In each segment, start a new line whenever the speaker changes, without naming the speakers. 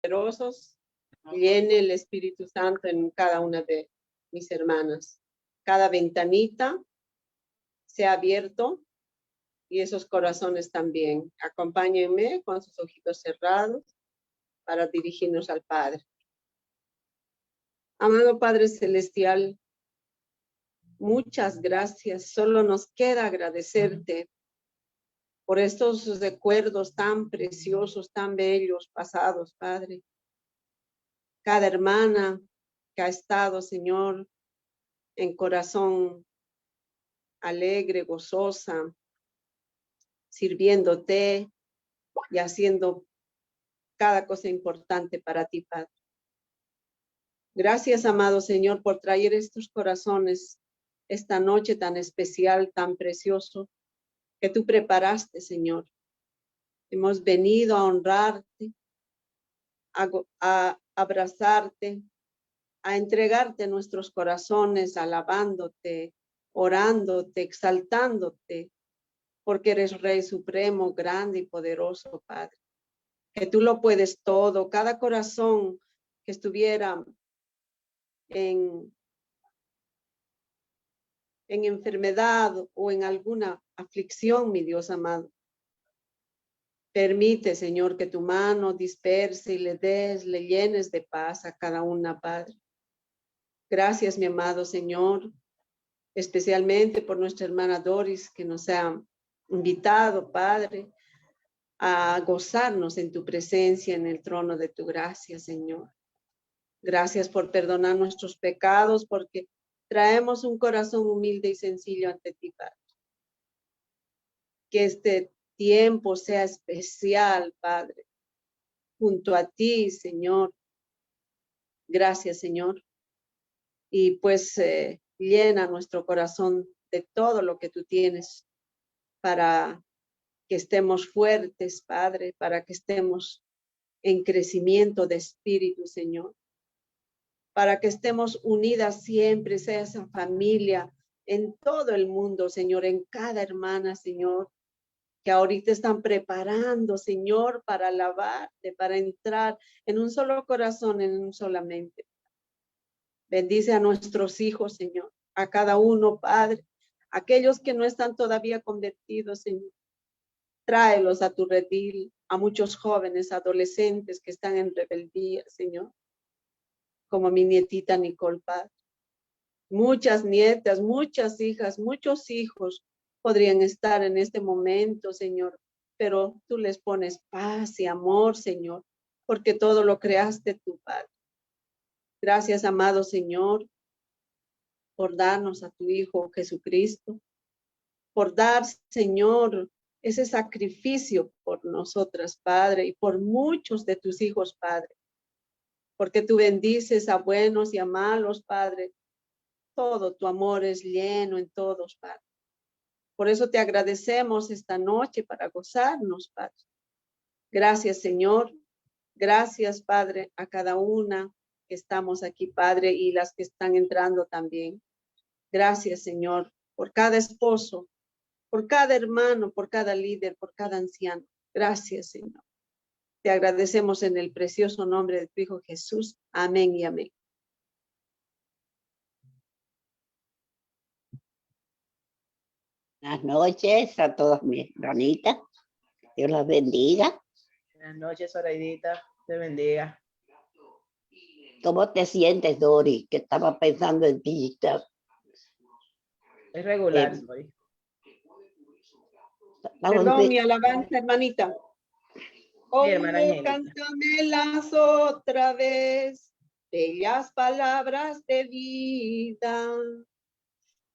poderosos, llene el Espíritu Santo en cada una de mis hermanas. Cada ventanita se ha abierto y esos corazones también. Acompáñenme con sus ojitos cerrados para dirigirnos al Padre. Amado Padre Celestial, muchas gracias. Solo nos queda agradecerte por estos recuerdos tan preciosos, tan bellos, pasados, Padre. Cada hermana que ha estado, Señor, en corazón alegre, gozosa, sirviéndote y haciendo cada cosa importante para ti, Padre. Gracias, amado Señor, por traer estos corazones esta noche tan especial, tan precioso, que tú preparaste, Señor. Hemos venido a honrarte, a abrazarte, a entregarte nuestros corazones, alabándote, orándote, exaltándote, porque eres Rey Supremo, grande y poderoso, Padre. Que tú lo puedes todo. Cada corazón que estuviera en enfermedad o en alguna aflicción, mi Dios amado. Permite, Señor, que tu mano disperse y le llenes de paz a cada una, Padre. Gracias, mi amado Señor, especialmente por nuestra hermana Doris, que nos ha invitado, Padre, a gozarnos en tu presencia en el trono de tu gracia, Señor. Gracias por perdonar nuestros pecados, porque traemos un corazón humilde y sencillo ante ti, Padre. Que este tiempo sea especial, Padre, junto a ti, Señor. Gracias, Señor. Y pues llena nuestro corazón de todo lo que tú tienes para que estemos fuertes, Padre, para que estemos en crecimiento de espíritu, Señor. Para que estemos unidas siempre, sea esa familia en todo el mundo, Señor, en cada hermana, Señor, que ahorita están preparando, Señor, para alabarte, para entrar en un solo corazón, en un sola mente. Bendice a nuestros hijos, Señor, a cada uno, Padre, aquellos que no están todavía convertidos, Señor. Tráelos a tu redil, a muchos jóvenes, adolescentes que están en rebeldía, Señor, como mi nietita Nicole, Padre. Muchas nietas, muchas hijas, muchos hijos podrían estar en este momento, Señor, pero tú les pones paz y amor, Señor, porque todo lo creaste tú, Padre. Gracias, amado Señor, por darnos a tu Hijo Jesucristo, por dar, Señor, ese sacrificio por nosotras, Padre, y por muchos de tus hijos, Padre, porque tú bendices a buenos y a malos, Padre. Todo tu amor es lleno en todos, Padre. Por eso te agradecemos esta noche para gozarnos, Padre. Gracias, Señor. Gracias, Padre, a cada una que estamos aquí, Padre, y las que están entrando también. Gracias, Señor, por cada esposo, por cada hermano, por cada líder, por cada anciano. Gracias, Señor. Te agradecemos en el precioso nombre de tu Hijo Jesús. Amén y amén.
Buenas noches a todas mis hermanitas. Dios las bendiga.
Buenas noches, Zoraidita. Te bendiga.
¿Cómo te sientes, Dori? Que estaba pensando en ti.
Es regular, soy.
Perdón, mi alabanza, hermanita. Oh,
hermana Angélica.
cántamelas otra vez, bellas palabras de vida.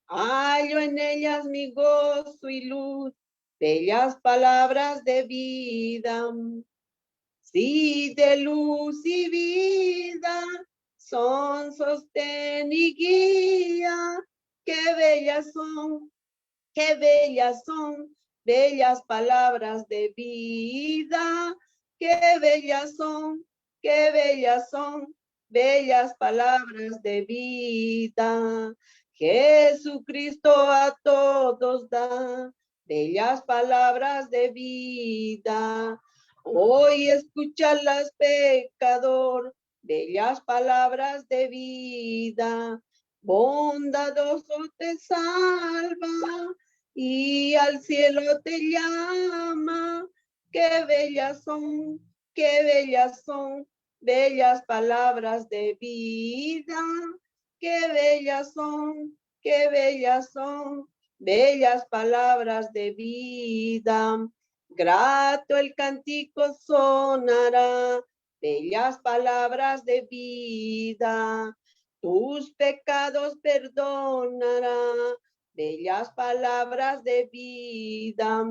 Hallo en ellas mi gozo y luz, bellas palabras de vida. Sí, de luz y vida, son sostén y guía. Qué bellas son, bellas palabras de vida. Qué bellas son, bellas palabras de vida. Jesucristo a todos da bellas palabras de vida. Hoy escúchalas, pecador, bellas palabras de vida. Bondadoso te salva y al cielo te llama. Qué bellas son, qué bellas son, bellas palabras de vida. Qué bellas son, qué bellas son, bellas palabras de vida. Grato el cántico sonará, bellas palabras de vida. Tus pecados perdonará, bellas palabras de vida.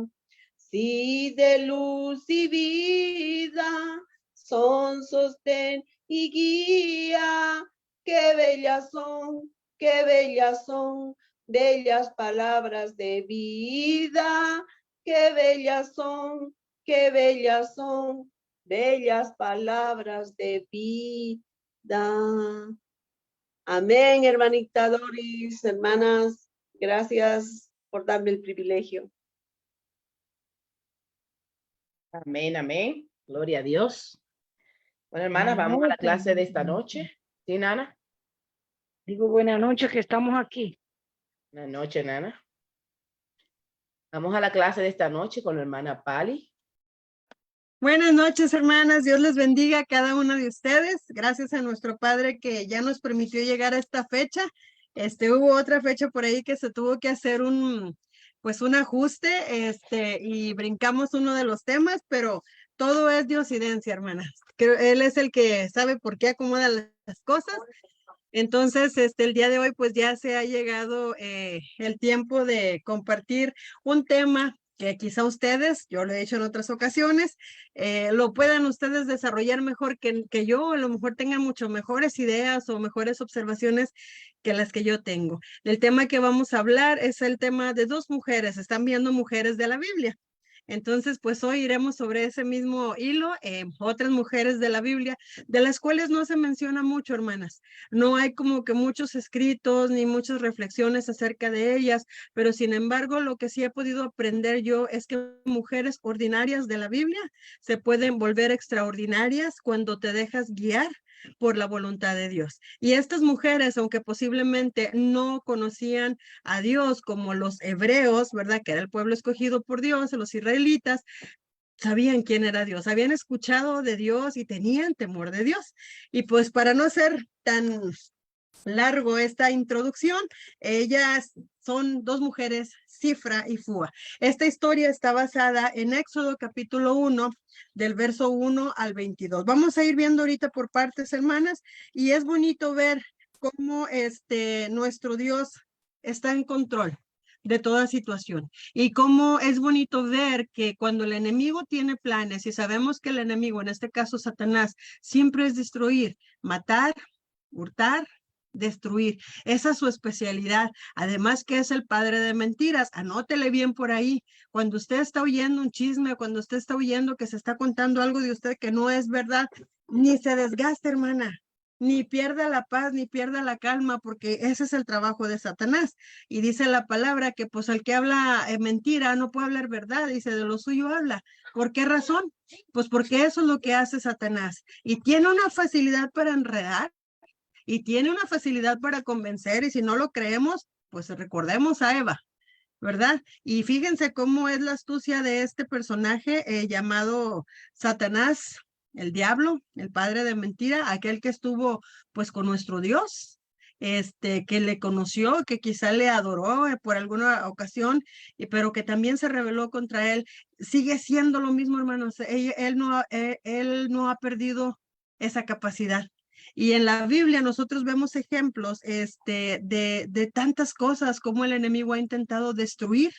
Sí, de luz y vida son sostén y guía. Qué bellas son, qué bellas son, bellas palabras de vida. Qué bellas son, qué bellas son, bellas palabras de vida. Amén, hermanita Doris, hermanas, gracias por darme el privilegio.
Amén, amén. Gloria a Dios. Bueno, hermanas, vamos a la clase de esta noche. ¿Sí, Nana?
Digo, buenas noches, que estamos aquí.
Buenas noches, Nana. Vamos a la clase de esta noche con la hermana Pali.
Buenas noches, hermanas. Dios les bendiga a cada una de ustedes. Gracias a nuestro Padre que ya nos permitió llegar a esta fecha. Hubo otra fecha por ahí que se tuvo que hacer un ajuste, y brincamos uno de los temas, pero todo es diosidencia, hermanas. Creo Él es el que sabe por qué acomoda las cosas. Entonces, el día de hoy, pues ya se ha llegado el tiempo de compartir un tema que quizá ustedes, yo lo he hecho en otras ocasiones, lo puedan ustedes desarrollar mejor que yo, a lo mejor tengan mucho mejores ideas o mejores observaciones que las que yo tengo. El tema que vamos a hablar es el tema de dos mujeres, están viendo mujeres de la Biblia. Entonces, pues hoy iremos sobre ese mismo hilo, otras mujeres de la Biblia, de las cuales no se menciona mucho, hermanas. No hay como que muchos escritos ni muchas reflexiones acerca de ellas, pero sin embargo, lo que sí he podido aprender yo es que mujeres ordinarias de la Biblia se pueden volver extraordinarias cuando te dejas guiar por la voluntad de Dios. Y estas mujeres, aunque posiblemente no conocían a Dios como los hebreos, ¿verdad? Que era el pueblo escogido por Dios, los israelitas, sabían quién era Dios, habían escuchado de Dios y tenían temor de Dios. Y pues para no ser tan largo esta introducción, ellas son dos mujeres, Cifra y Fúa. Esta historia está basada en Éxodo capítulo 1, del verso 1 al 22. Vamos a ir viendo ahorita por partes, hermanas, y es bonito ver cómo nuestro Dios está en control de toda situación. Y cómo es bonito ver que cuando el enemigo tiene planes, y sabemos que el enemigo, en este caso Satanás, siempre es destruir, matar, hurtar, destruir. Esa es su especialidad. Además que es el padre de mentiras. Anótele bien por ahí. Cuando usted está oyendo un chisme, cuando usted está oyendo que se está contando algo de usted que no es verdad, ni se desgaste, hermana, ni pierda la paz, ni pierda la calma, porque ese es el trabajo de Satanás. Y dice la palabra que pues el que habla mentira no puede hablar verdad, dice, de lo suyo habla. ¿Por qué razón? Pues porque eso es lo que hace Satanás. Y tiene una facilidad para enredar, y tiene una facilidad para convencer, y si no lo creemos, pues recordemos a Eva, ¿verdad? Y fíjense cómo es la astucia de este personaje llamado Satanás, el diablo, el padre de mentira, aquel que estuvo pues con nuestro Dios, que le conoció, que quizá le adoró por alguna ocasión, pero que también se rebeló contra él. Sigue siendo lo mismo, hermanos. Él no ha perdido esa capacidad. Y en la Biblia nosotros vemos ejemplos de tantas cosas como el enemigo ha intentado destruir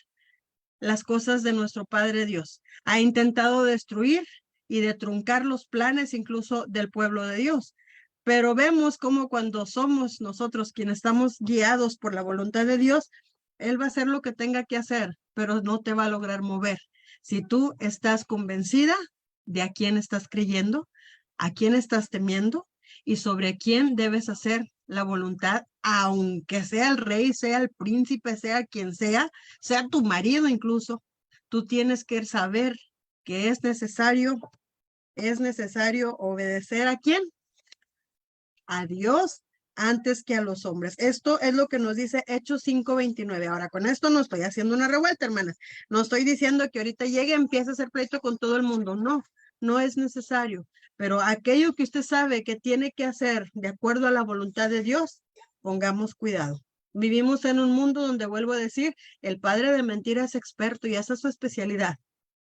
las cosas de nuestro Padre Dios. Ha intentado destruir y de truncar los planes incluso del pueblo de Dios. Pero vemos como cuando somos nosotros quienes estamos guiados por la voluntad de Dios, Él va a hacer lo que tenga que hacer, pero no te va a lograr mover. Si tú estás convencida de a quién estás creyendo, a quién estás temiendo, y sobre quién debes hacer la voluntad, aunque sea el rey, sea el príncipe, sea quien sea tu marido incluso, tú tienes que saber que es necesario es necesario obedecer ¿a quién? A Dios antes que a los hombres. Esto es lo que nos dice Hechos 5:29. Ahora, con esto no estoy haciendo una revuelta, hermanas. No estoy diciendo que ahorita llegue y empiece a hacer pleito con todo el mundo. No, no es necesario. Pero aquello que usted sabe que tiene que hacer de acuerdo a la voluntad de Dios, pongamos cuidado. Vivimos en un mundo donde, vuelvo a decir, el padre de mentira es experto y esa es su especialidad.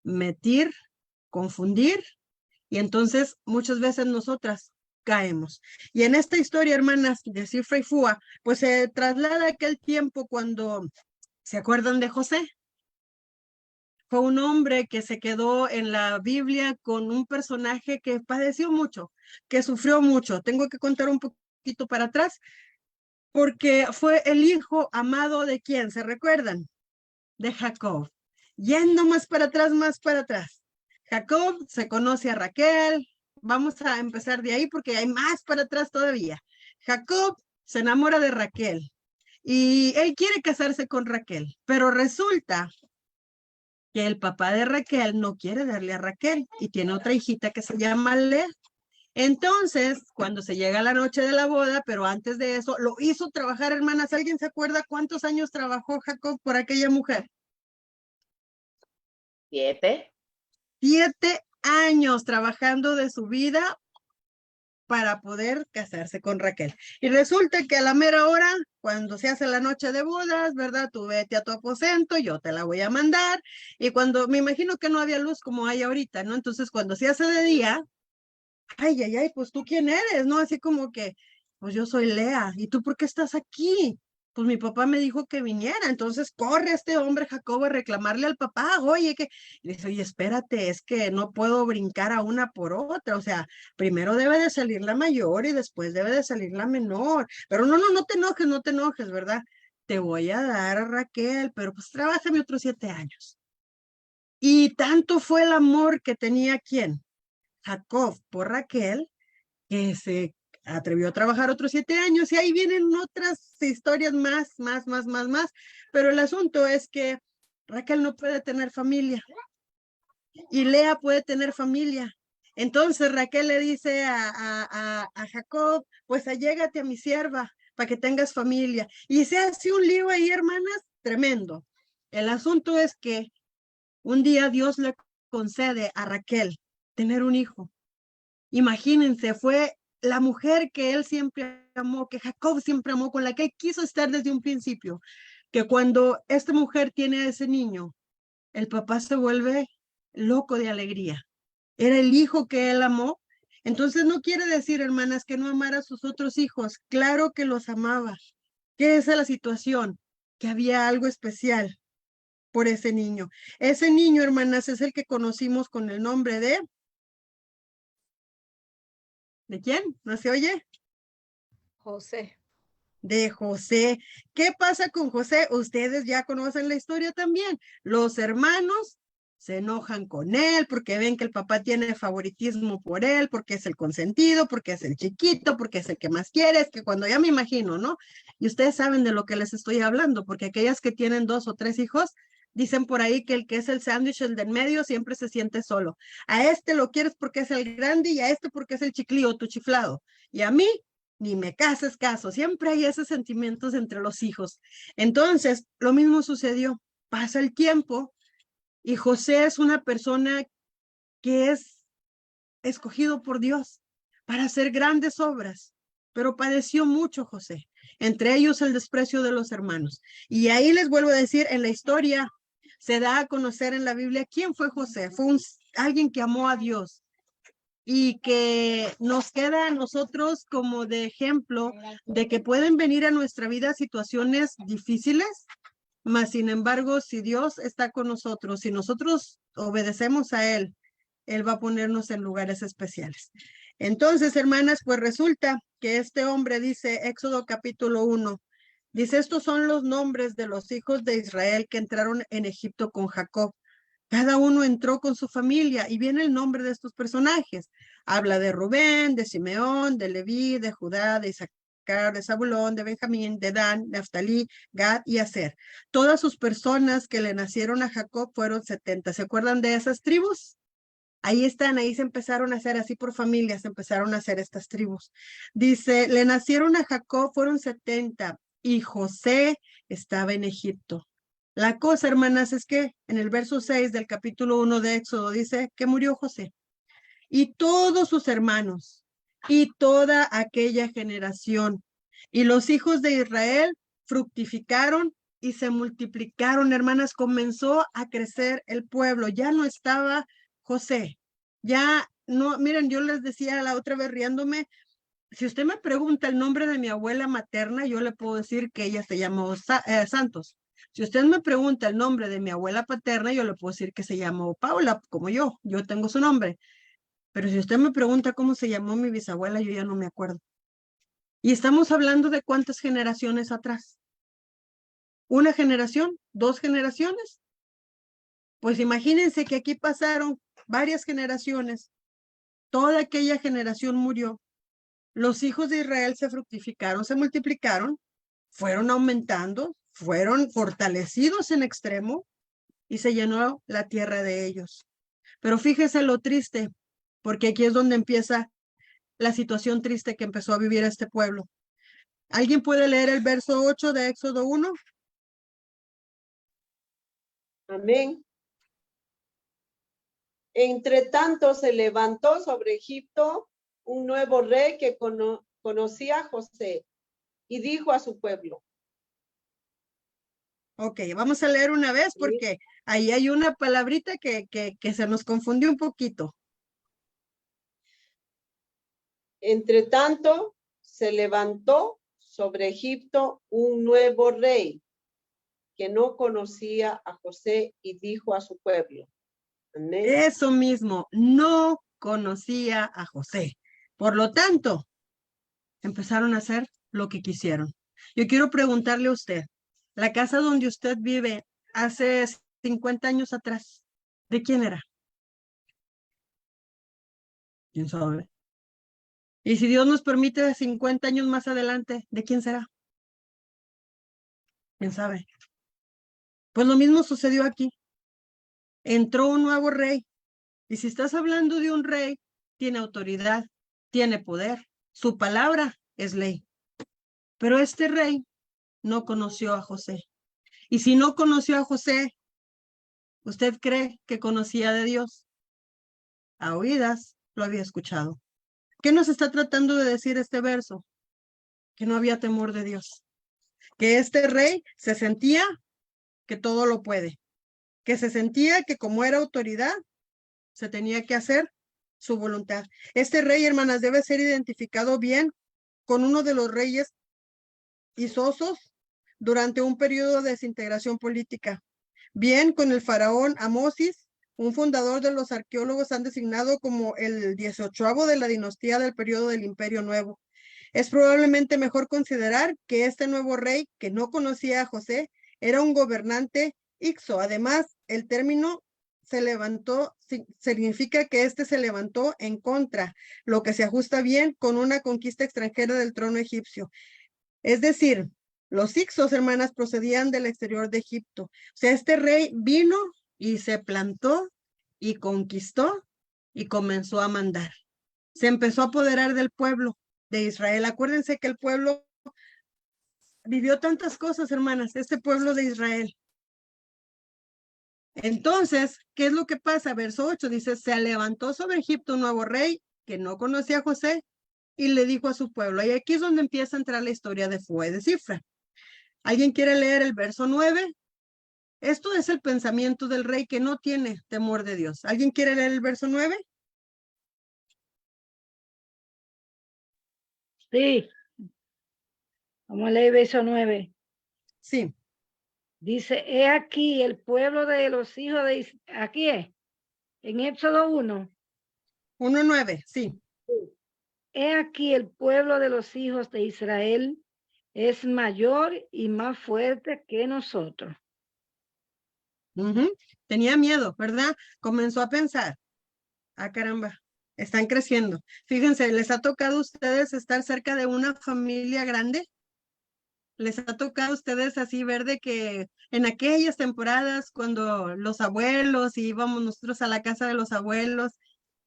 Mentir, confundir, y entonces muchas veces nosotras caemos. Y en esta historia, hermanas, de Cifra y Fua, pues se traslada aquel tiempo cuando, ¿se acuerdan de José? Fue un hombre que se quedó en la Biblia con un personaje que padeció mucho, que sufrió mucho. Tengo que contar un poquito para atrás, porque fue el hijo amado de ¿quién? ¿Se recuerdan? De Jacob. Yendo más para atrás, más para atrás. Jacob se conoce a Raquel. Vamos a empezar de ahí porque hay más para atrás todavía. Jacob se enamora de Raquel y él quiere casarse con Raquel, pero resulta que el papá de Raquel no quiere darle a Raquel y tiene otra hijita que se llama Lea. Entonces, cuando se llega la noche de la boda, pero antes de eso, lo hizo trabajar, hermanas. ¿Alguien se acuerda cuántos años trabajó Jacob por aquella mujer?
7.
7 años trabajando de su vida para poder casarse con Raquel. Y resulta que a la mera hora, cuando se hace la noche de bodas, ¿verdad? Tú vete a tu aposento, yo te la voy a mandar. Y cuando, me imagino que no había luz como hay ahorita, ¿no? Entonces, cuando se hace de día, ay, ay, ay, pues tú quién eres, ¿no? Así como que, pues yo soy Lea, ¿y tú por qué estás aquí? Pues mi papá me dijo que viniera, entonces corre este hombre Jacobo a reclamarle al papá, oye, que, y dice, oye, espérate, es que no puedo brincar a una por otra, o sea, primero debe de salir la mayor y después debe de salir la menor, pero no, no, no te enojes, ¿verdad? Te voy a dar a Raquel, pero pues trabájame otros 7 años. Y tanto fue el amor que tenía, ¿quién? Jacob por Raquel, que se atrevió a trabajar otros 7 años, y ahí vienen otras historias más, pero el asunto es que Raquel no puede tener familia y Lea puede tener familia. Entonces Raquel le dice a Jacob, pues allégate a mi sierva para que tengas familia. Y se hace un lío ahí, hermanas, tremendo. El asunto es que un día Dios le concede a Raquel tener un hijo. Imagínense, fue la mujer que él siempre amó, que Jacob siempre amó, con la que él quiso estar desde un principio, que cuando esta mujer tiene a ese niño, el papá se vuelve loco de alegría. Era el hijo que él amó. Entonces no quiere decir, hermanas, que no amara a sus otros hijos. Claro que los amaba. ¿Qué es la situación? Que había algo especial por ese niño. Ese niño, hermanas, es el que conocimos con el nombre de... ¿De quién? ¿No se oye?
José.
De José. ¿Qué pasa con José? Ustedes ya conocen la historia también. Los hermanos se enojan con él porque ven que el papá tiene favoritismo por él, porque es el consentido, porque es el chiquito, porque es el que más quiere. Es que cuando ya me imagino, ¿no? Y ustedes saben de lo que les estoy hablando, porque aquellas que tienen 2 o 3 hijos, dicen por ahí que el que es el sándwich, el del medio, siempre se siente solo. A este lo quieres porque es el grande y a este porque es el chiclío, tu chiflado. Y a mí ni me cases caso, siempre hay esos sentimientos entre los hijos. Entonces, lo mismo sucedió, pasa el tiempo y José es una persona que es escogido por Dios para hacer grandes obras, pero padeció mucho José, entre ellos el desprecio de los hermanos. Y ahí les vuelvo a decir, en la historia se da a conocer en la Biblia quién fue José. Fue alguien que amó a Dios, y que nos queda a nosotros como de ejemplo de que pueden venir a nuestra vida situaciones difíciles, mas sin embargo, si Dios está con nosotros, si nosotros obedecemos a Él, Él va a ponernos en lugares especiales. Entonces, hermanas, pues resulta que este hombre dice, Éxodo capítulo 1, dice, estos son los nombres de los hijos de Israel que entraron en Egipto con Jacob. Cada uno entró con su familia y viene el nombre de estos personajes. Habla de Rubén, de Simeón, de Leví, de Judá, de Isaacar, de Zabulón, de Benjamín, de Dan, Neftalí, Gad y Aser. Todas sus personas que le nacieron a Jacob fueron 70. ¿Se acuerdan de esas tribus? Ahí están, ahí se empezaron a hacer así por familias, se empezaron a hacer estas tribus. Dice, le nacieron a Jacob, fueron 70, y José estaba en Egipto. La cosa, hermanas, es que en el verso 6 del capítulo 1 de Éxodo dice que murió José y todos sus hermanos y toda aquella generación. Y los hijos de Israel fructificaron y se multiplicaron, hermanas, comenzó a crecer el pueblo. Ya no estaba José, ya no, miren, yo les decía la otra vez riéndome, si usted me pregunta el nombre de mi abuela materna, yo le puedo decir que ella se llamó Santos. Si usted me pregunta el nombre de mi abuela paterna, yo le puedo decir que se llamó Paula, como yo tengo su nombre. Pero si usted me pregunta cómo se llamó mi bisabuela, yo ya no me acuerdo. Y estamos hablando de cuántas generaciones atrás. ¿Una generación? ¿2 generaciones? Pues imagínense que aquí pasaron varias generaciones. Toda aquella generación murió. Los hijos de Israel se fructificaron, se multiplicaron, fueron aumentando, fueron fortalecidos en extremo y se llenó la tierra de ellos. Pero fíjese lo triste, porque aquí es donde empieza la situación triste que empezó a vivir este pueblo. ¿Alguien puede leer el verso 8 de Éxodo 1?
Amén. Entre tanto se levantó sobre Egipto un nuevo rey que conocía a José y dijo a su pueblo.
Ok, vamos a leer una vez porque ahí hay una palabrita que se nos confundió un poquito.
Entre tanto se levantó sobre Egipto un nuevo rey que no conocía a José y dijo a su pueblo. Amén.
Eso mismo, no conocía a José. Por lo tanto, empezaron a hacer lo que quisieron. Yo quiero preguntarle a usted, la casa donde usted vive hace 50 años atrás, ¿de quién era? ¿Quién sabe? Y si Dios nos permite 50 años más adelante, ¿de quién será? ¿Quién sabe? Pues lo mismo sucedió aquí. Entró un nuevo rey. Y si estás hablando de un rey, tiene autoridad, tiene poder, su palabra es ley. Pero este rey no conoció a José. Y si no conoció a José, ¿usted cree que conocía de Dios? A oídas lo había escuchado. ¿Qué nos está tratando de decir este verso? Que no había temor de Dios. Que este rey se sentía que todo lo puede. Que se sentía que como era autoridad, se tenía que hacer su voluntad. Este rey, hermanas, debe ser identificado bien con uno de los reyes Isosos durante un periodo de desintegración política. Bien con el faraón Amosis, un fundador de los arqueólogos han designado como el 18º de la dinastía del periodo del Imperio Nuevo. Es probablemente mejor considerar que este nuevo rey, que no conocía a José, era un gobernante Ixo. Además, el término se levantó, significa que este se levantó en contra, lo que se ajusta bien con una conquista extranjera del trono egipcio. Es decir, los Ixos, hermanas, procedían del exterior de Egipto. O sea, este rey vino y se plantó y conquistó y comenzó a mandar. Se empezó a apoderar del pueblo de Israel. Acuérdense que el pueblo vivió tantas cosas, hermanas, este pueblo de Israel. Entonces, ¿qué es lo que pasa? Verso 8 dice, se levantó sobre Egipto un nuevo rey que no conocía a José y le dijo a su pueblo. Y aquí es donde empieza a entrar la historia de Fue de Cifra. ¿Alguien quiere leer el verso 9? Esto es el pensamiento del rey que no tiene temor de Dios. ¿Alguien quiere leer el verso 9?
Sí. Vamos a leer verso 9.
Sí.
Dice, he aquí el pueblo de los hijos de Israel. Aquí es, en Éxodo 1.
1:9, sí.
He aquí el pueblo de los hijos de Israel es mayor y más fuerte que nosotros.
Tenía miedo, ¿verdad? Comenzó a pensar, ah, caramba, están creciendo. Fíjense, ¿les ha tocado a ustedes estar cerca de una familia grande? ¿Les ha tocado a ustedes así ver de que en aquellas temporadas cuando los abuelos íbamos nosotros a la casa de los abuelos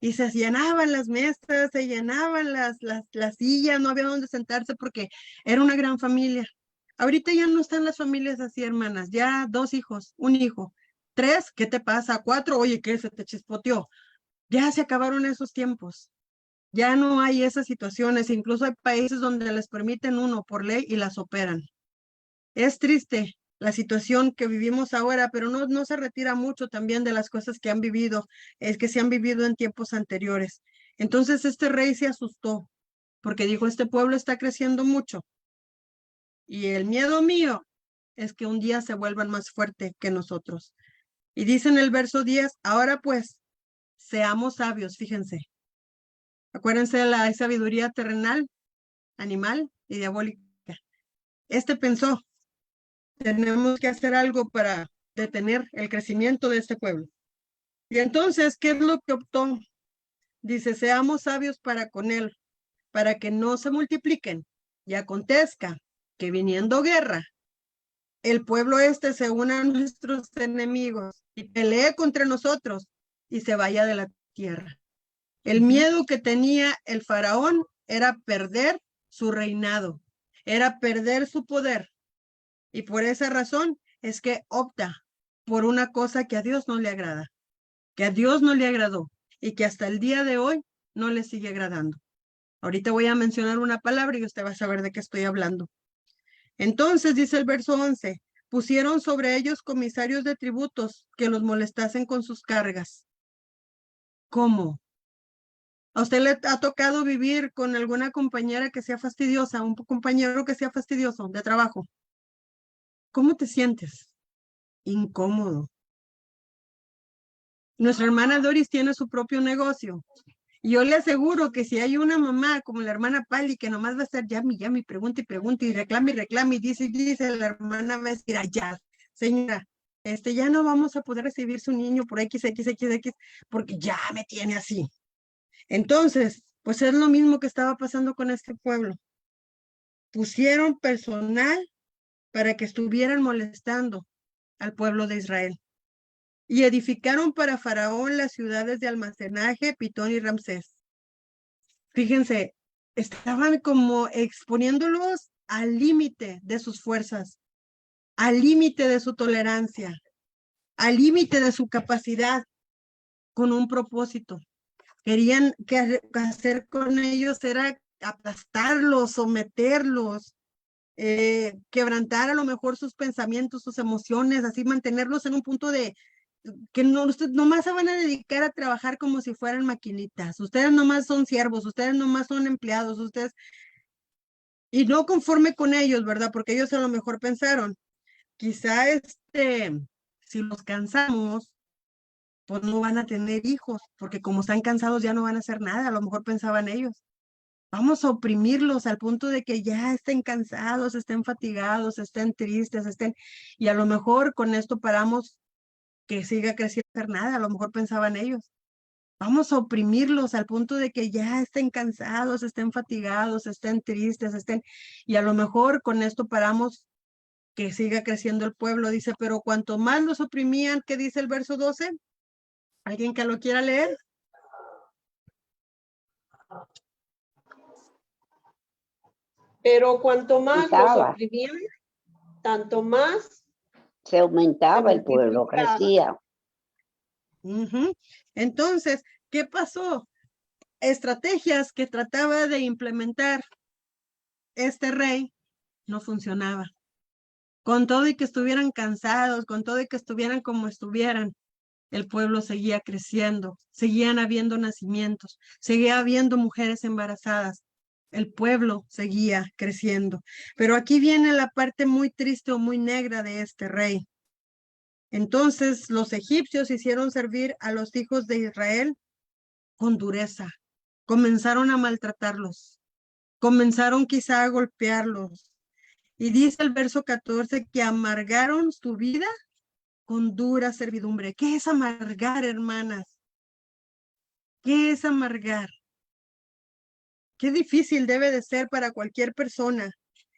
y se llenaban las mesas, se llenaban las sillas, no había dónde sentarse porque era una gran familia. Ahorita ya no están las familias así, hermanas, ya 2 hijos, un hijo, 3, ¿qué te pasa? 4, oye, ¿qué? Se te chispoteó. Ya se acabaron esos tiempos. Ya no hay esas situaciones, incluso hay países donde les permiten uno por ley y las operan. Es triste la situación que vivimos ahora, pero no se retira mucho también de las cosas que han vivido, es que se han vivido en tiempos anteriores. Entonces este rey se asustó porque dijo, este pueblo está creciendo mucho y el miedo mío es que un día se vuelvan más fuerte que nosotros. Y dice en el verso 10, ahora pues, seamos sabios, fíjense. Acuérdense de la sabiduría terrenal, animal y diabólica. Este pensó, tenemos que hacer algo para detener el crecimiento de este pueblo. Y entonces, ¿qué es lo que optó? Dice, seamos sabios para con él, para que no se multipliquen. Y acontezca que viniendo guerra, el pueblo este se una a nuestros enemigos y pelee contra nosotros y se vaya de la tierra. El miedo que tenía el faraón era perder su reinado, era perder su poder. Y por esa razón es que opta por una cosa que a Dios no le agrada, que a Dios no le agradó y que hasta el día de hoy no le sigue agradando. Ahorita voy a mencionar una palabra y usted va a saber de qué estoy hablando. Entonces, dice el verso 11, pusieron sobre ellos comisarios de tributos que los molestasen con sus cargas. ¿Cómo? ¿A usted le ha tocado vivir con alguna compañera que sea fastidiosa, un compañero que sea fastidioso de trabajo? ¿Cómo te sientes? Incómodo. Nuestra hermana Doris tiene su propio negocio. Y yo le aseguro que si hay una mamá como la hermana Pali que nomás va a estar llame, pregunta y reclame, y dice, la hermana va a decir, ya, señora, ya no vamos a poder recibir su niño por X, porque ya me tiene así. Entonces, pues es lo mismo que estaba pasando con este pueblo. Pusieron personal para que estuvieran molestando al pueblo de Israel. Y edificaron para Faraón las ciudades de almacenaje, Pitón y Ramsés. Fíjense, estaban como exponiéndolos al límite de sus fuerzas, al límite de su tolerancia, al límite de su capacidad, con un propósito. Querían que hacer con ellos era aplastarlos, someterlos, quebrantar a lo mejor sus pensamientos, sus emociones, así mantenerlos en un punto de que no, ustedes nomás se van a dedicar a trabajar como si fueran maquinitas. Ustedes nomás son siervos, ustedes nomás son empleados, ustedes, y no conforme con ellos, ¿verdad? Porque ellos a lo mejor pensaron, quizá si los cansamos, pues no van a tener hijos, porque como están cansados ya no van a hacer nada, a lo mejor pensaban ellos. Vamos a oprimirlos al punto de que ya estén cansados, estén fatigados, estén tristes, y a lo mejor con esto paramos que siga creciendo nada, a lo mejor pensaban ellos. Vamos a oprimirlos al punto de que ya estén cansados, estén fatigados, estén tristes, y a lo mejor con esto paramos que siga creciendo el pueblo, dice, pero cuanto más los oprimían, ¿qué dice el verso 12? ¿Alguien que lo quiera leer?
Pero cuanto más los
Aumentaba,
oprimían, tanto más
se aumentaba
se
el pueblo,
multiplicaba.
crecía.
Entonces, ¿qué pasó? Estrategias que trataba de implementar este rey no funcionaba. Con todo y que estuvieran cansados, con todo y que estuvieran como estuvieran, el pueblo seguía creciendo, seguían habiendo nacimientos, seguía habiendo mujeres embarazadas, el pueblo seguía creciendo. Pero aquí viene la parte muy triste o muy negra de este rey. Entonces los egipcios hicieron servir a los hijos de Israel con dureza, comenzaron a maltratarlos, comenzaron quizá a golpearlos. Y dice el verso 14 que amargaron su vida con dura servidumbre. ¿Qué es amargar, hermanas? ¿Qué es amargar? Qué difícil debe de ser para cualquier persona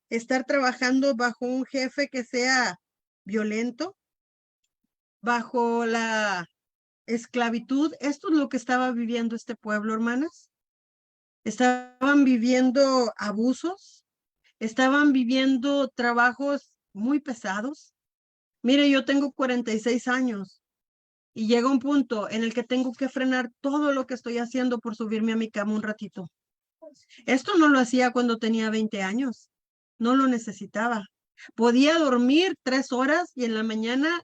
estar trabajando bajo un jefe que sea violento, bajo la esclavitud. Esto es lo que estaba viviendo este pueblo, hermanas. Estaban viviendo abusos, estaban viviendo trabajos muy pesados. Mire, yo tengo 46 años y llega un punto en el que tengo que frenar todo lo que estoy haciendo por subirme a mi cama un ratito. Esto no lo hacía cuando tenía 20 años, no lo necesitaba. Podía dormir 3 horas y en la mañana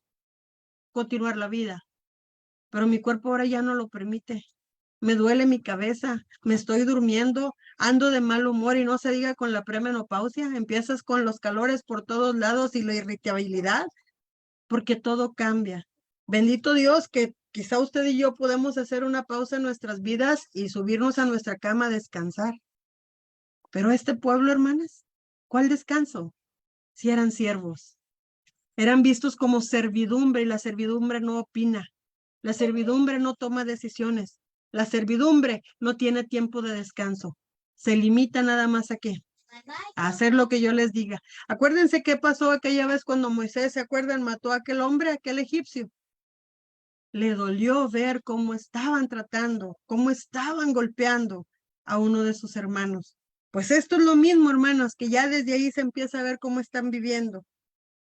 continuar la vida, pero mi cuerpo ahora ya no lo permite. Me duele mi cabeza, me estoy durmiendo, ando de mal humor y no se diga con la premenopausia, empiezas con los calores por todos lados y la irritabilidad, porque todo cambia. Bendito Dios que quizá usted y yo podemos hacer una pausa en nuestras vidas y subirnos a nuestra cama a descansar. Pero este pueblo, hermanas, ¿cuál descanso? Si eran siervos, eran vistos como servidumbre y la servidumbre no opina, la servidumbre no toma decisiones. La servidumbre no tiene tiempo de descanso. Se limita nada más a qué? A hacer lo que yo les diga. Acuérdense qué pasó aquella vez cuando Moisés, ¿se acuerdan? Mató a aquel hombre, aquel egipcio. Le dolió ver cómo estaban tratando, cómo estaban golpeando a uno de sus hermanos. Pues esto es lo mismo, hermanos, que ya desde ahí se empieza a ver cómo están viviendo.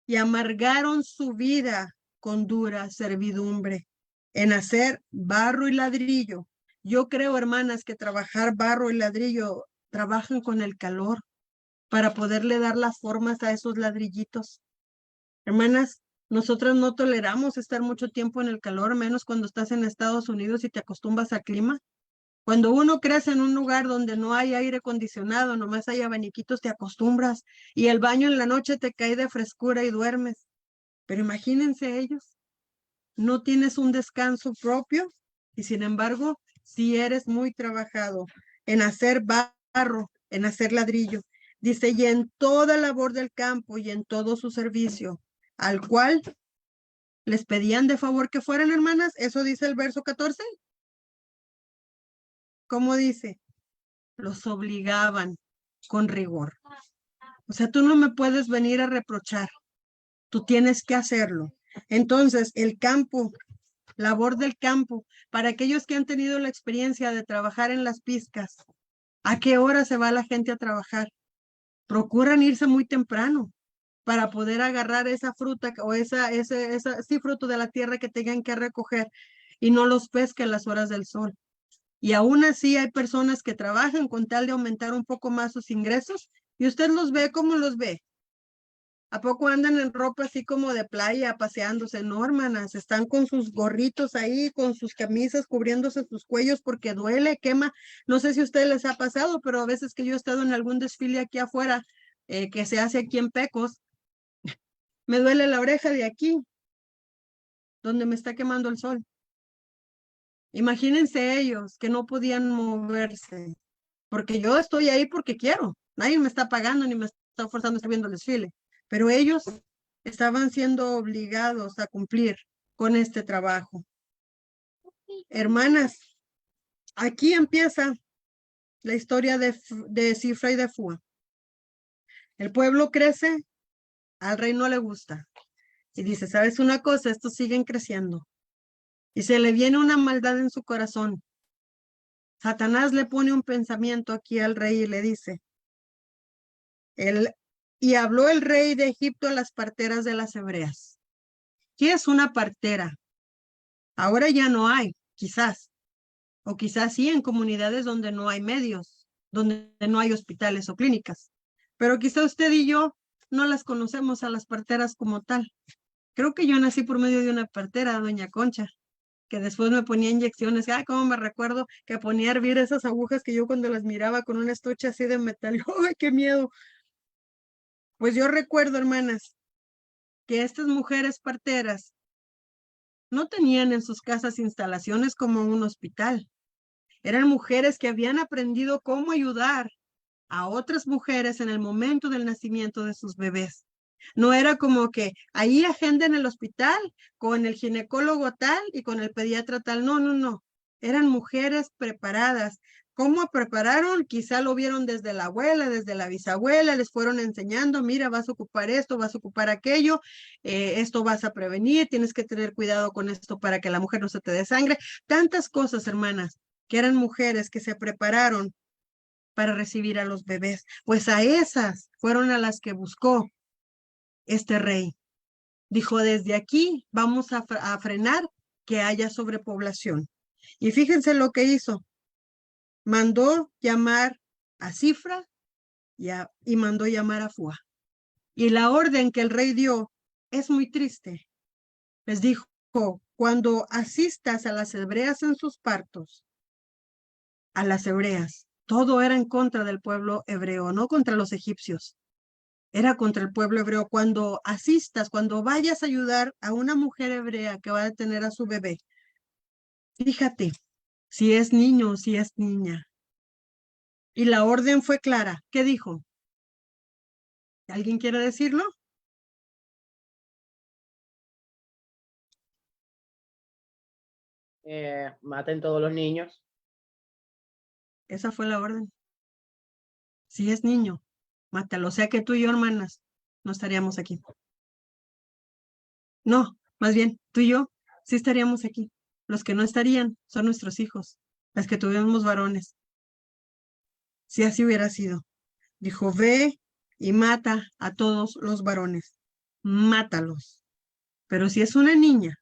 Y amargaron su vida con dura servidumbre en hacer barro y ladrillo. Yo creo, hermanas, que trabajar barro y ladrillo, trabajan con el calor para poderle dar las formas a esos ladrillitos. Hermanas, nosotras no toleramos estar mucho tiempo en el calor, menos cuando estás en Estados Unidos y te acostumbras al clima. Cuando uno crece en un lugar donde no hay aire acondicionado, nomás hay abaniquitos, te acostumbras y el baño en la noche te cae de frescura y duermes. Pero imagínense ellos, no tienes un descanso propio y sin embargo, si eres muy trabajado en hacer barro, en hacer ladrillo. Dice, y en toda labor del campo y en todo su servicio, al cual les pedían de favor que fueran, hermanas. Eso dice el verso 14. ¿Cómo dice? Los obligaban con rigor. O sea, tú no me puedes venir a reprochar. Tú tienes que hacerlo. Entonces, el campo, labor del campo, para aquellos que han tenido la experiencia de trabajar en las pizcas, ¿a qué hora se va la gente a trabajar? Procuran irse muy temprano para poder agarrar esa fruta o sí, fruto de la tierra que tengan que recoger y no los pesca en las horas del sol. Y aún así hay personas que trabajan con tal de aumentar un poco más sus ingresos y usted los ve como los ve. ¿A poco andan en ropa así como de playa paseándose? No, hermanas, están con sus gorritos ahí, con sus camisas cubriéndose sus cuellos porque duele, quema. No sé si a ustedes les ha pasado, pero a veces que yo he estado en algún desfile aquí afuera, que se hace aquí en Pecos, me duele la oreja de aquí, donde me está quemando el sol. Imagínense ellos que no podían moverse, porque yo estoy ahí porque quiero. Nadie me está pagando ni me está forzando a estar viendo el desfile, pero ellos estaban siendo obligados a cumplir con este trabajo. Hermanas, aquí empieza la historia de Cifra y de Fua. El pueblo crece, al rey no le gusta. Y dice, ¿sabes una cosa? Estos siguen creciendo. Y se le viene una maldad en su corazón. Satanás le pone un pensamiento aquí al rey y le dice, y habló el rey de Egipto a las parteras de las hebreas. ¿Qué es una partera? Ahora ya no hay, quizás. O quizás sí en comunidades donde no hay medios, donde no hay hospitales o clínicas. Pero quizá usted y yo no las conocemos a las parteras como tal. Creo que yo nací por medio de una partera, doña Concha, que después me ponía inyecciones. Ay, cómo me recuerdo que ponía a hervir esas agujas que yo cuando las miraba con un estuche así de metal. ¡Ay, qué miedo! Pues yo recuerdo, hermanas, que estas mujeres parteras no tenían en sus casas instalaciones como un hospital. Eran mujeres que habían aprendido cómo ayudar a otras mujeres en el momento del nacimiento de sus bebés. No era como que ahí agenda en el hospital con el ginecólogo tal y con el pediatra tal. No, no, no. Eran mujeres preparadas ¿Cómo prepararon? Quizá lo vieron desde la abuela, desde la bisabuela, les fueron enseñando, mira, vas a ocupar esto, vas a ocupar aquello, esto vas a prevenir, tienes que tener cuidado con esto para que la mujer no se te dé sangre. Tantas cosas, hermanas, que eran mujeres que se prepararon para recibir a los bebés. Pues a esas fueron a las que buscó este rey. Dijo, desde aquí vamos a frenar que haya sobrepoblación. Y fíjense lo que hizo. Mandó llamar a Cifra y mandó llamar a Fua. Y la orden que el rey dio es muy triste. Les dijo, cuando asistas a las hebreas en sus partos, a las hebreas, todo era en contra del pueblo hebreo, no contra los egipcios. Era contra el pueblo hebreo. Cuando asistas, cuando vayas a ayudar a una mujer hebrea que va a tener a su bebé, fíjate si es niño o si es niña. Y la orden fue clara. ¿Qué dijo? ¿Alguien quiere decirlo?
Maten todos los niños.
Esa fue la orden. Si es niño, mátalo. O sea que tú y yo, hermanas, no estaríamos aquí. No, más bien, tú y yo sí estaríamos aquí. Los que no estarían son nuestros hijos, las que tuvimos varones. Si así hubiera sido. Dijo, ve y mata a todos los varones. Mátalos. Pero si es una niña,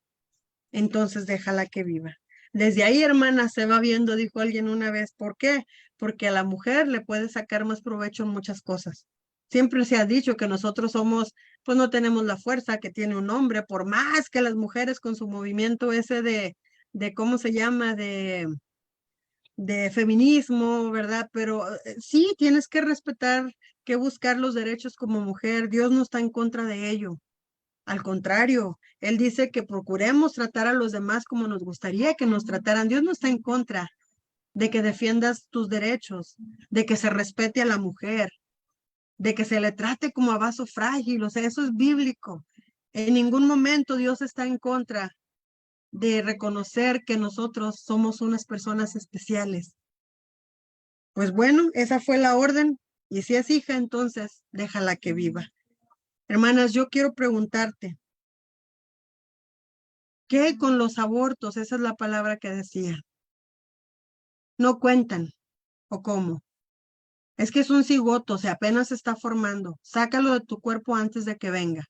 entonces déjala que viva. Desde ahí, hermana, se va viendo, dijo alguien una vez. ¿Por qué? Porque a la mujer le puede sacar más provecho en muchas cosas. Siempre se ha dicho que nosotros somos, pues no tenemos la fuerza que tiene un hombre, por más que las mujeres con su movimiento ese de ¿cómo se llama? De feminismo, ¿verdad? Pero sí, tienes que respetar, que buscar los derechos como mujer. Dios no está en contra de ello. Al contrario, Él dice que procuremos tratar a los demás como nos gustaría que nos trataran. Dios no está en contra de que defiendas tus derechos, de que se respete a la mujer, de que se le trate como a vaso frágil. O sea, eso es bíblico. En ningún momento Dios está en contra de reconocer que nosotros somos unas personas especiales. Pues bueno, esa fue la orden. Y si es hija, entonces déjala que viva. Hermanas, yo quiero preguntarte, ¿qué con los abortos? Esa es la palabra que decía. ¿No cuentan? ¿O cómo? Es que es un cigoto, o sea, apenas se está formando. Sácalo de tu cuerpo antes de que venga.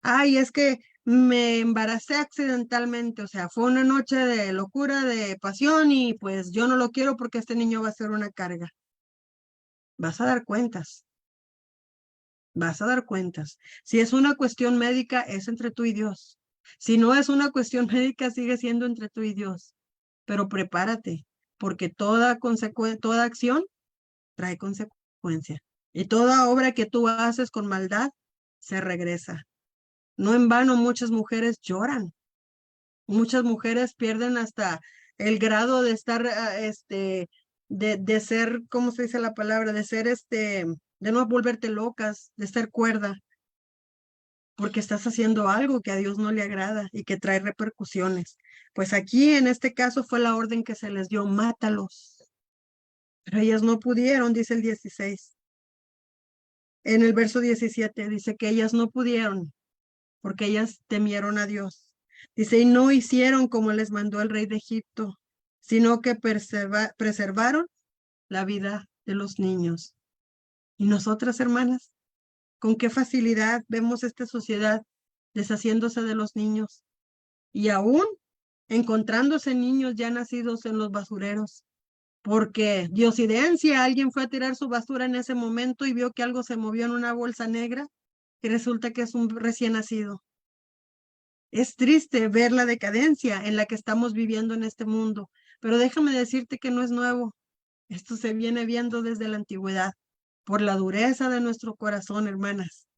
Ay, es que me embaracé accidentalmente, o sea, fue una noche de locura, de pasión y pues yo no lo quiero porque este niño va a ser una carga. Vas a dar cuentas. Vas a dar cuentas. Si es una cuestión médica, es entre tú y Dios. Si no es una cuestión médica, sigue siendo entre tú y Dios. Pero prepárate, porque toda acción trae consecuencia. Y toda obra que tú haces con maldad se regresa. No en vano muchas mujeres lloran. Muchas mujeres pierden hasta el grado de estar, de ser, ¿cómo se dice la palabra? De ser, de no volverte locas, de ser cuerda, porque estás haciendo algo que a Dios no le agrada y que trae repercusiones. Pues aquí en este caso fue la orden que se les dio, mátalos. Pero ellas no pudieron, dice el 16. En el verso 17 dice que ellas no pudieron porque ellas temieron a Dios. Dice, y no hicieron como les mandó el rey de Egipto, sino que preservaron la vida de los niños. Y nosotras, hermanas, con qué facilidad vemos esta sociedad deshaciéndose de los niños y aún encontrándose niños ya nacidos en los basureros. Porque diosidencia, alguien fue a tirar su basura en ese momento y vio que algo se movió en una bolsa negra y resulta que es un recién nacido. Es triste ver la decadencia en la que estamos viviendo en este mundo, pero déjame decirte que no es nuevo. Esto se viene viendo desde la antigüedad, por la dureza de nuestro corazón, hermanas.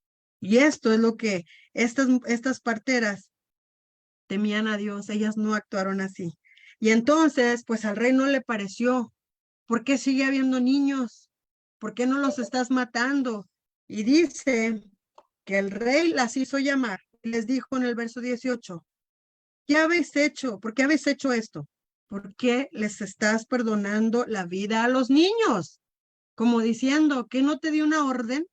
Y esto es lo que estas parteras temían a Dios, ellas no actuaron así. Y entonces, pues al rey no le pareció. ¿Por qué sigue habiendo niños? ¿Por qué no los estás matando? Y dice que el rey las hizo llamar y les dijo en el verso 18, ¿qué habéis hecho? ¿Por qué habéis hecho esto? ¿Por qué les estás perdonando la vida a los niños? Como diciendo, ¿que no te dio una orden?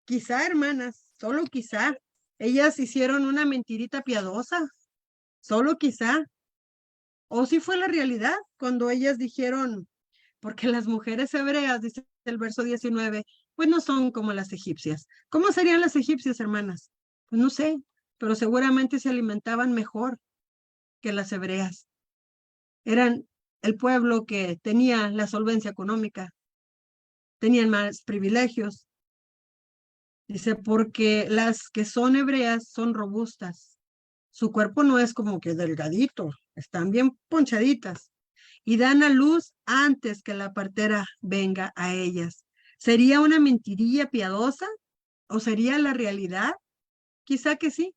Quizá, hermanas, solo quizá, ellas hicieron una mentirita piadosa, solo quizá. O si fue la realidad cuando ellas dijeron, porque las mujeres hebreas, dice el verso 19, pues no son como las egipcias. ¿Cómo serían las egipcias, hermanas? Pues no sé, pero seguramente se alimentaban mejor que las hebreas. Eran el pueblo que tenía la solvencia económica, tenían más privilegios. Dice, porque las que son hebreas son robustas. Su cuerpo no es como que delgadito, están bien ponchaditas y dan a luz antes que la partera venga a ellas. ¿Sería una mentirilla piadosa o sería la realidad? Quizá que sí,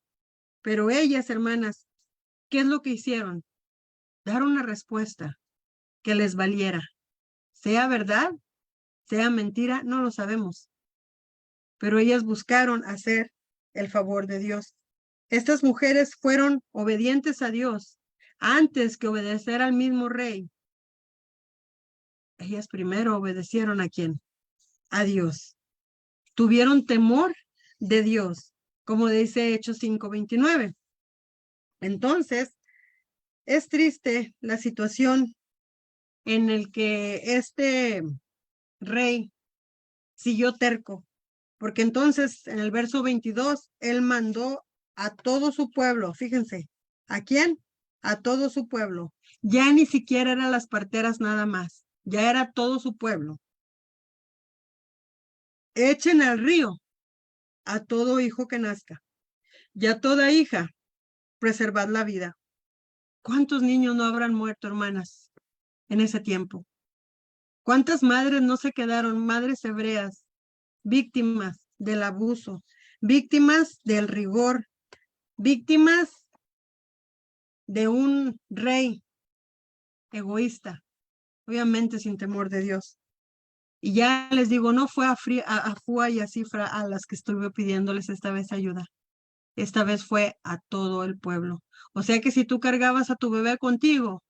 pero ellas, hermanas, ¿qué es lo que hicieron? Dar una respuesta que les valiera. Sea verdad, sea mentira, no lo sabemos, pero ellas buscaron hacer el favor de Dios. Estas mujeres fueron obedientes a Dios antes que obedecer al mismo rey. Ellas primero obedecieron ¿a quién? A Dios. Tuvieron temor de Dios, como dice Hechos 5:29. Entonces, es triste la situación en el que este rey siguió terco, porque entonces en el verso 22, él mandó a todo su pueblo, fíjense, ¿a quién? A todo su pueblo. Ya ni siquiera eran las parteras nada más, ya era todo su pueblo. Echen al río a todo hijo que nazca y a toda hija, preservad la vida. ¿Cuántos niños no habrán muerto, hermanas, en ese tiempo? ¿Cuántas madres no se quedaron, madres hebreas, víctimas del abuso, víctimas del rigor, víctimas de un rey egoísta, obviamente sin temor de Dios? Y ya les digo, no fue a Fua y a Cifra a las que estuve pidiéndoles esta vez ayuda. Esta vez fue a todo el pueblo. O sea que si tú cargabas a tu bebé contigo,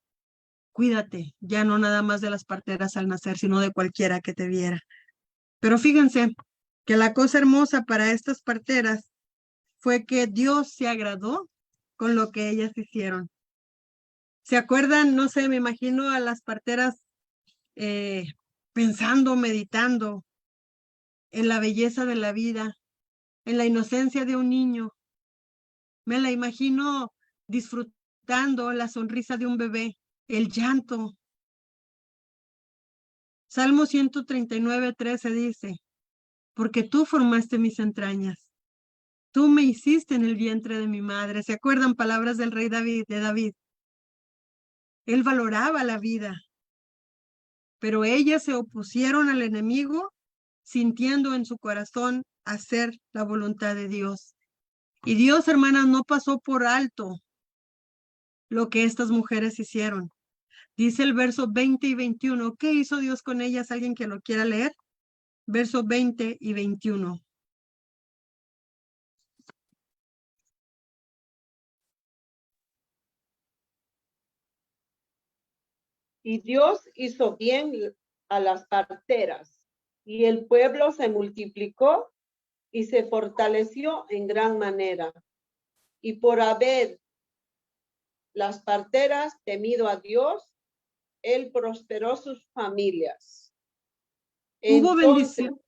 cuídate, ya no nada más de las parteras al nacer, sino de cualquiera que te viera. Pero fíjense que la cosa hermosa para estas parteras fue que Dios se agradó con lo que ellas hicieron. ¿Se acuerdan? No sé, me imagino a las parteras pensando, meditando en la belleza de la vida, en la inocencia de un niño. Me la imagino disfrutando la sonrisa de un bebé, el llanto. Salmo 139:13 dice, porque tú formaste mis entrañas, tú me hiciste en el vientre de mi madre. ¿Se acuerdan palabras del rey David, de David? Él valoraba la vida, pero ellas se opusieron al enemigo, sintiendo en su corazón hacer la voluntad de Dios. Y Dios, hermanas, no pasó por alto lo que estas mujeres hicieron. Dice el verso 20 y 21. ¿Qué hizo Dios con ellas? ¿Alguien que lo quiera leer? Verso 20 y 21.
Y Dios hizo bien a las parteras, y el pueblo se multiplicó y se fortaleció en gran manera. Y por haber las parteras temido a Dios, Él prosperó sus familias.
Hubo
Entonces,
bendición.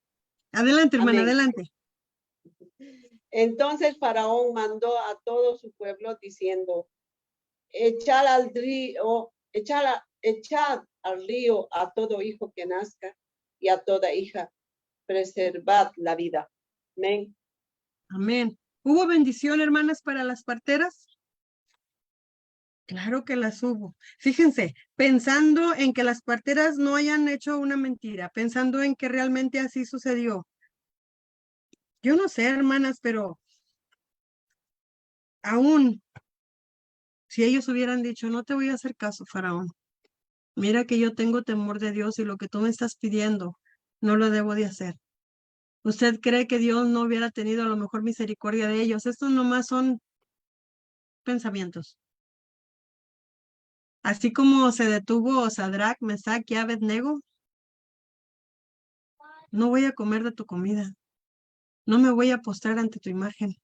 Adelante, hermana,
amén.
adelante.
Entonces Faraón mandó a todo su pueblo diciendo, echad al río a todo hijo que nazca y a toda hija, preservad la vida. Amén.
Amén. ¿Hubo bendición, hermanas, para las parteras? Claro que las hubo. Fíjense, pensando en que las parteras no hayan hecho una mentira, pensando en que realmente así sucedió. Yo no sé, hermanas, pero aún si ellos hubieran dicho, no te voy a hacer caso, Faraón. Mira que yo tengo temor de Dios y lo que tú me estás pidiendo no lo debo de hacer. ¿Usted cree que Dios no hubiera tenido a lo mejor misericordia de ellos? Estos nomás son pensamientos. Así como se detuvo Sadrach, Mesach y Abednego, no voy a comer de tu comida. No me voy a postrar ante tu imagen.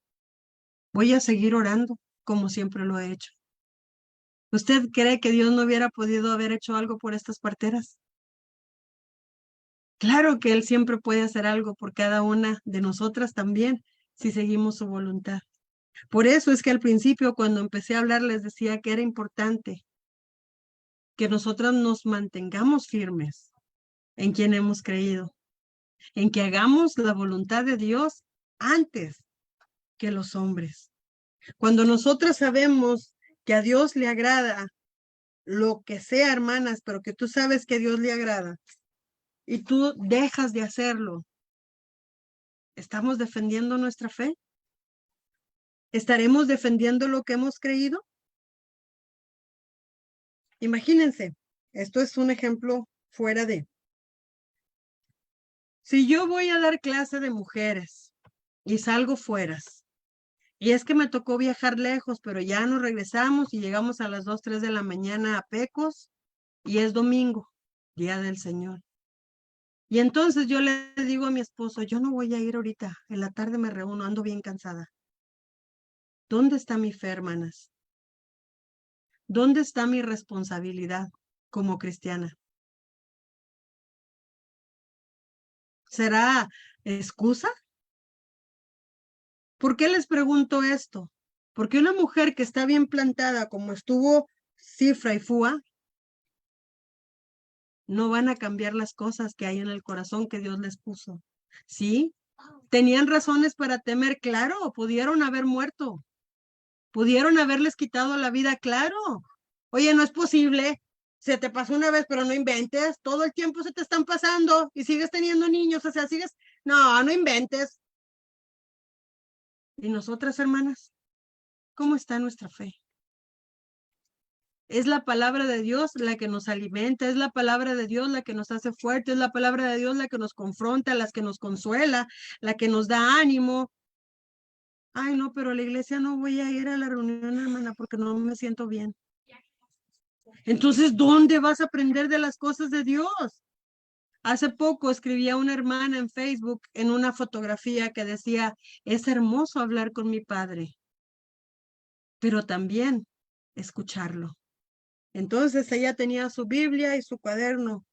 Voy a seguir orando como siempre lo he hecho. ¿Usted cree que Dios no hubiera podido haber hecho algo por estas parteras? Claro que Él siempre puede hacer algo por cada una de nosotras también, si seguimos su voluntad. Por eso es que al principio, cuando empecé a hablar, les decía que era importante que nosotras nos mantengamos firmes en quien hemos creído, en que hagamos la voluntad de Dios antes que los hombres. Cuando nosotras sabemos que a Dios le agrada lo que sea, hermanas, pero que tú sabes que a Dios le agrada y tú dejas de hacerlo, ¿estamos defendiendo nuestra fe? ¿Estaremos defendiendo lo que hemos creído? Imagínense, esto es un ejemplo fuera de. Si yo voy a dar clase de mujeres y salgo fueras, y es que me tocó viajar lejos, pero ya nos regresamos y llegamos a las 2, 3 de la mañana a Pecos, y es domingo, día del Señor. Y entonces yo le digo a mi esposo, yo no voy a ir ahorita, en la tarde me reúno, ando bien cansada. ¿Dónde está mi fe, hermanas? ¿Dónde está mi responsabilidad como cristiana? ¿Será excusa? ¿Por qué les pregunto esto? Porque una mujer que está bien plantada como estuvo Cifra y Fua, no van a cambiar las cosas que hay en el corazón que Dios les puso. ¿Sí? ¿Tenían razones para temer? Claro, pudieron haber muerto. Pudieron haberles quitado la vida, claro. Oye, no es posible. Se te pasó una vez, pero no inventes. Todo el tiempo se te están pasando y sigues teniendo niños. O sea, sigues. No, no inventes. ¿Y nosotras, hermanas? ¿Cómo está nuestra fe? Es la palabra de Dios la que nos alimenta, es la palabra de Dios la que nos hace fuertes, es la palabra de Dios la que nos confronta, la que nos consuela, la que nos da ánimo. Ay, no, pero a la iglesia no voy a ir a la reunión, hermana, porque no me siento bien. Entonces, ¿dónde vas a aprender de las cosas de Dios? Hace poco escribía una hermana en Facebook en una fotografía que decía, es hermoso hablar con mi padre, pero también escucharlo. Entonces ella tenía su Biblia y su cuaderno,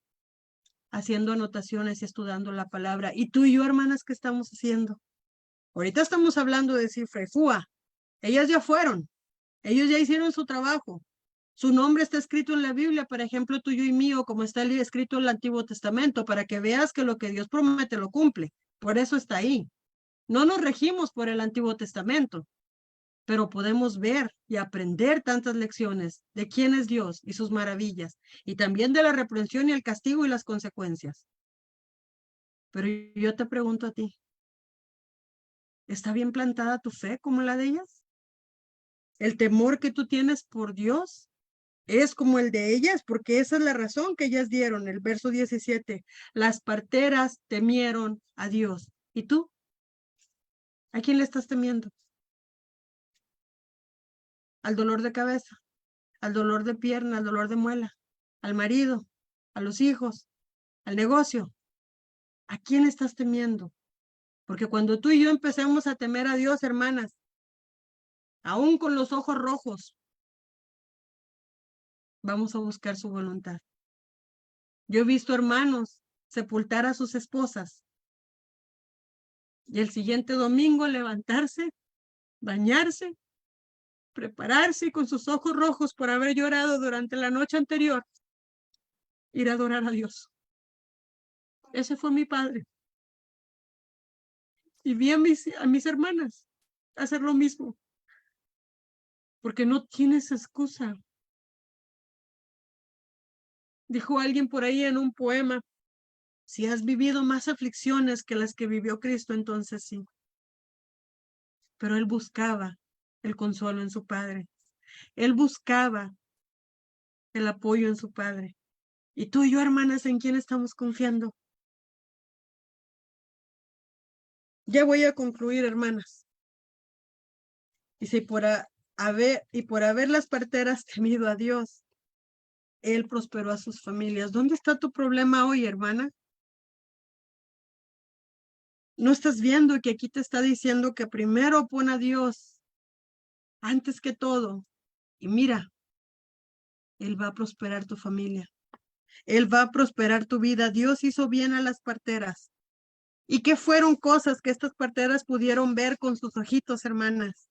haciendo anotaciones y estudiando la palabra. ¿Y tú y yo, hermanas, qué estamos haciendo? Ahorita estamos hablando de Cifra y Fua. Ellas ya fueron. Ellos ya hicieron su trabajo. Su nombre está escrito en la Biblia, por ejemplo, tuyo y mío, como está escrito en el Antiguo Testamento, para que veas que lo que Dios promete lo cumple. Por eso está ahí. No nos regimos por el Antiguo Testamento, pero podemos ver y aprender tantas lecciones de quién es Dios y sus maravillas, y también de la reprensión y el castigo y las consecuencias. Pero yo te pregunto a ti, ¿está bien plantada tu fe como la de ellas? ¿El temor que tú tienes por Dios es como el de ellas? Porque esa es la razón que ellas dieron, el verso 17. Las parteras temieron a Dios. ¿Y tú? ¿A quién le estás temiendo? ¿Al dolor de cabeza? ¿Al dolor de pierna? ¿Al dolor de muela? ¿Al marido? ¿A los hijos? ¿Al negocio? ¿A quién estás temiendo? Porque cuando tú y yo empecemos a temer a Dios, hermanas, aún con los ojos rojos, vamos a buscar su voluntad. Yo he visto hermanos sepultar a sus esposas y el siguiente domingo levantarse, bañarse, prepararse y con sus ojos rojos por haber llorado durante la noche anterior, ir a adorar a Dios. Ese fue mi padre. Y vi a mis hermanas hacer lo mismo. Porque no tienes excusa. Dijo alguien por ahí en un poema, si has vivido más aflicciones que las que vivió Cristo, entonces sí. Pero él buscaba el consuelo en su Padre. Él buscaba el apoyo en su Padre. Y tú y yo, hermanas, ¿en quién estamos confiando? Ya voy a concluir, hermanas. Y si por haber las parteras temido a Dios, Él prosperó a sus familias. ¿Dónde está tu problema hoy, hermana? ¿No estás viendo que aquí te está diciendo que primero pon a Dios antes que todo? Y mira, Él va a prosperar tu familia. Él va a prosperar tu vida. Dios hizo bien a las parteras. ¿Y qué fueron cosas que estas parteras pudieron ver con sus ojitos, hermanas?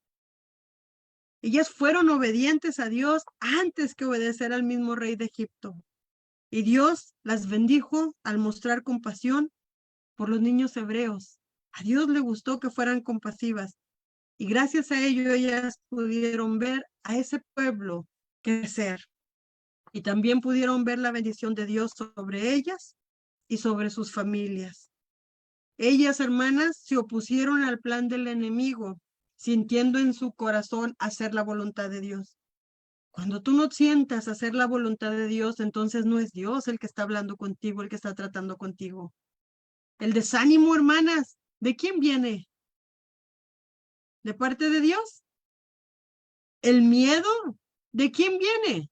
Ellas fueron obedientes a Dios antes que obedecer al mismo rey de Egipto. Y Dios las bendijo al mostrar compasión por los niños hebreos. A Dios le gustó que fueran compasivas. Y gracias a ello ellas pudieron ver a ese pueblo crecer. Y también pudieron ver la bendición de Dios sobre ellas y sobre sus familias. Ellas, hermanas, se opusieron al plan del enemigo, sintiendo en su corazón hacer la voluntad de Dios. Cuando tú no sientas hacer la voluntad de Dios, entonces no es Dios el que está hablando contigo, el que está tratando contigo. El desánimo, hermanas, ¿de quién viene? ¿De parte de Dios? El miedo, ¿de quién viene?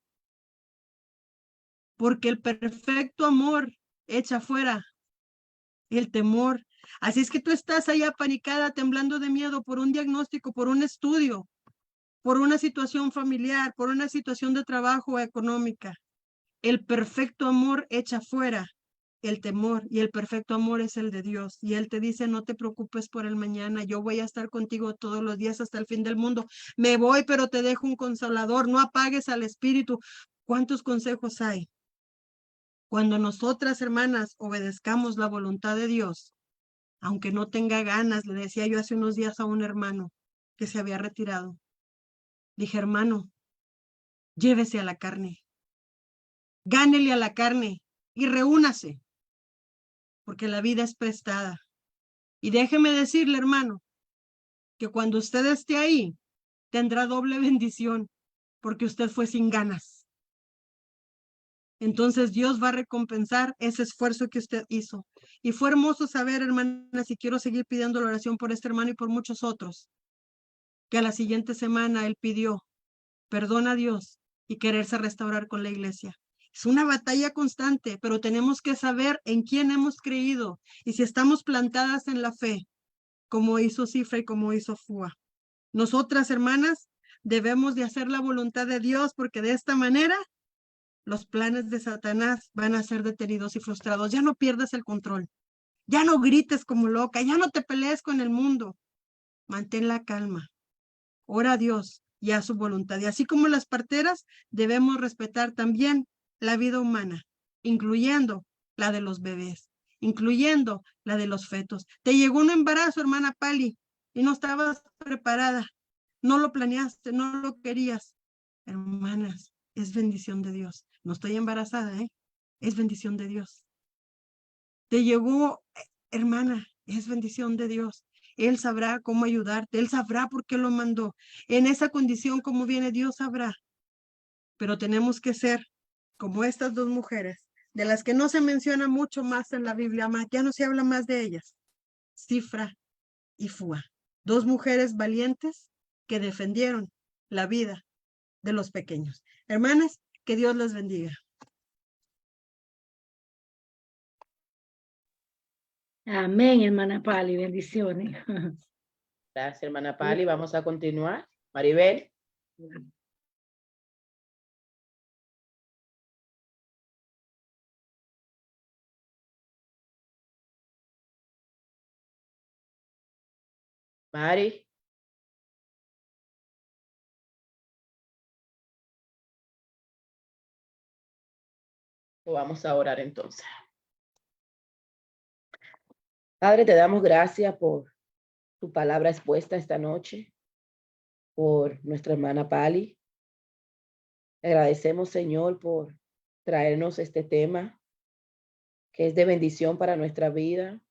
Porque el perfecto amor echa fuera el temor. Así es que tú estás ahí apanicada, temblando de miedo por un diagnóstico, por un estudio, por una situación familiar, por una situación de trabajo o económica. El perfecto amor echa fuera el temor, y el perfecto amor es el de Dios. Y Él te dice, no te preocupes por el mañana, yo voy a estar contigo todos los días hasta el fin del mundo. Me voy, pero te dejo un consolador, no apagues al espíritu. ¿Cuántos consejos hay? Cuando nosotras, hermanas, obedezcamos la voluntad de Dios, aunque no tenga ganas, le decía yo hace unos días a un hermano que se había retirado. Dije, hermano, llévese a la carne, gánele a la carne y reúnase, porque la vida es prestada. Y déjeme decirle, hermano, que cuando usted esté ahí, tendrá doble bendición, porque usted fue sin ganas. Entonces Dios va a recompensar ese esfuerzo que usted hizo. Y fue hermoso saber, hermanas, y quiero seguir pidiendo la oración por este hermano y por muchos otros, que a la siguiente semana él pidió perdón a Dios y quererse restaurar con la iglesia. Es una batalla constante, pero tenemos que saber en quién hemos creído y si estamos plantadas en la fe, como hizo Cifra y como hizo Fua. Nosotras, hermanas, debemos de hacer la voluntad de Dios, porque de esta manera los planes de Satanás van a ser detenidos y frustrados. Ya no pierdas el control, ya no grites como loca, ya no te pelees con el mundo. Mantén la calma, ora a Dios y a su voluntad. Y así como las parteras, debemos respetar también la vida humana, incluyendo la de los bebés, incluyendo la de los fetos. Te llegó un embarazo, hermana Pali, y no estabas preparada, no lo planeaste, no lo querías. Hermanas, es bendición de Dios. No estoy embarazada, es bendición de Dios. Te llegó, hermana, es bendición de Dios. Él sabrá cómo ayudarte, Él sabrá por qué lo mandó. En esa condición, como viene, Dios sabrá. Pero tenemos que ser como estas dos mujeres, de las que no se menciona mucho más en la Biblia, ya no se habla más de ellas. Cifra y Fua, dos mujeres valientes que defendieron la vida de los pequeños. Hermanas, que Dios les bendiga.
Amén, hermana Pali, bendiciones.
Gracias, hermana Pali. Vamos a continuar. Maribel. Mari. Vamos a orar entonces. Padre, te damos gracias por tu palabra expuesta esta noche, por nuestra hermana Pali. Agradecemos, Señor, por traernos este tema que es de bendición para nuestra vida.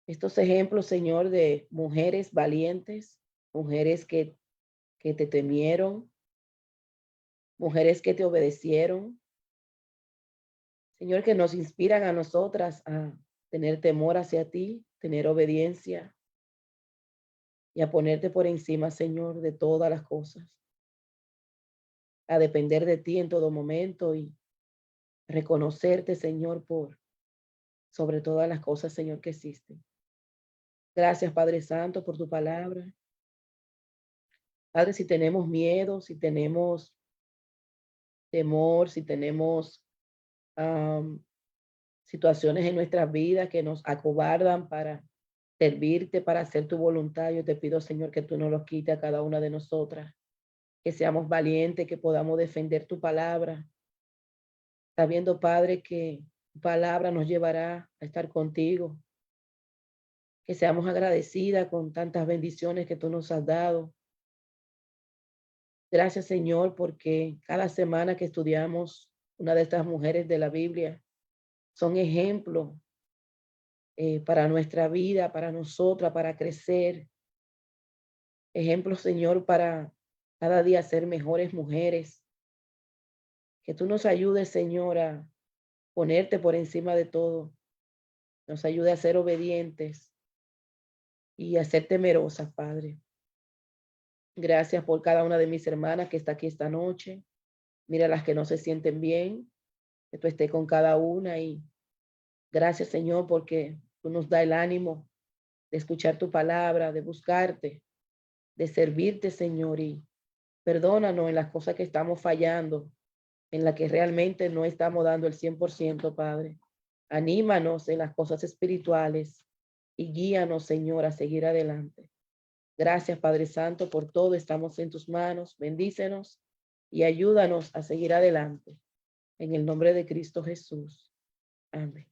Estos ejemplos, Señor, de mujeres valientes, mujeres que te temieron, mujeres que te obedecieron. Señor, que nos inspiran a nosotras a tener temor hacia ti, tener obediencia y a ponerte por encima, Señor, de todas las cosas. a depender de ti en todo momento y reconocerte, Señor, por sobre todas las cosas, Señor, que existen. Gracias, Padre Santo, por tu palabra. Padre, si tenemos miedo, si tenemos temor, si tenemos situaciones en nuestras vidas que nos acobardan para servirte, para hacer tu voluntad, yo te pido, Señor, que tú nos los quites a cada una de nosotras, que seamos valientes, que podamos defender tu palabra, sabiendo, Padre, que tu palabra nos llevará a estar contigo, que seamos agradecidas con tantas bendiciones que tú nos has dado. Gracias, Señor, porque cada semana que estudiamos una de estas mujeres de la Biblia son ejemplos para nuestra vida, para nosotras, para crecer. Ejemplos, Señor, para cada día ser mejores mujeres. Que tú nos ayudes, Señor, a ponerte por encima de todo. Nos ayude a ser obedientes y a ser temerosas, Padre. Gracias por cada una de mis hermanas que está aquí esta noche. Mira las que no se sienten bien, que tú estés con cada una y gracias, Señor, porque tú nos da el ánimo de escuchar tu palabra, de buscarte, de servirte, Señor, y perdónanos en las cosas que estamos fallando, en las que realmente no estamos dando el 100%, Padre. Anímanos en las cosas espirituales y guíanos, Señor, a seguir adelante. Gracias, Padre Santo, por todo. Estamos en tus manos. Bendícenos y ayúdanos a seguir adelante. En el nombre de Cristo Jesús. Amén.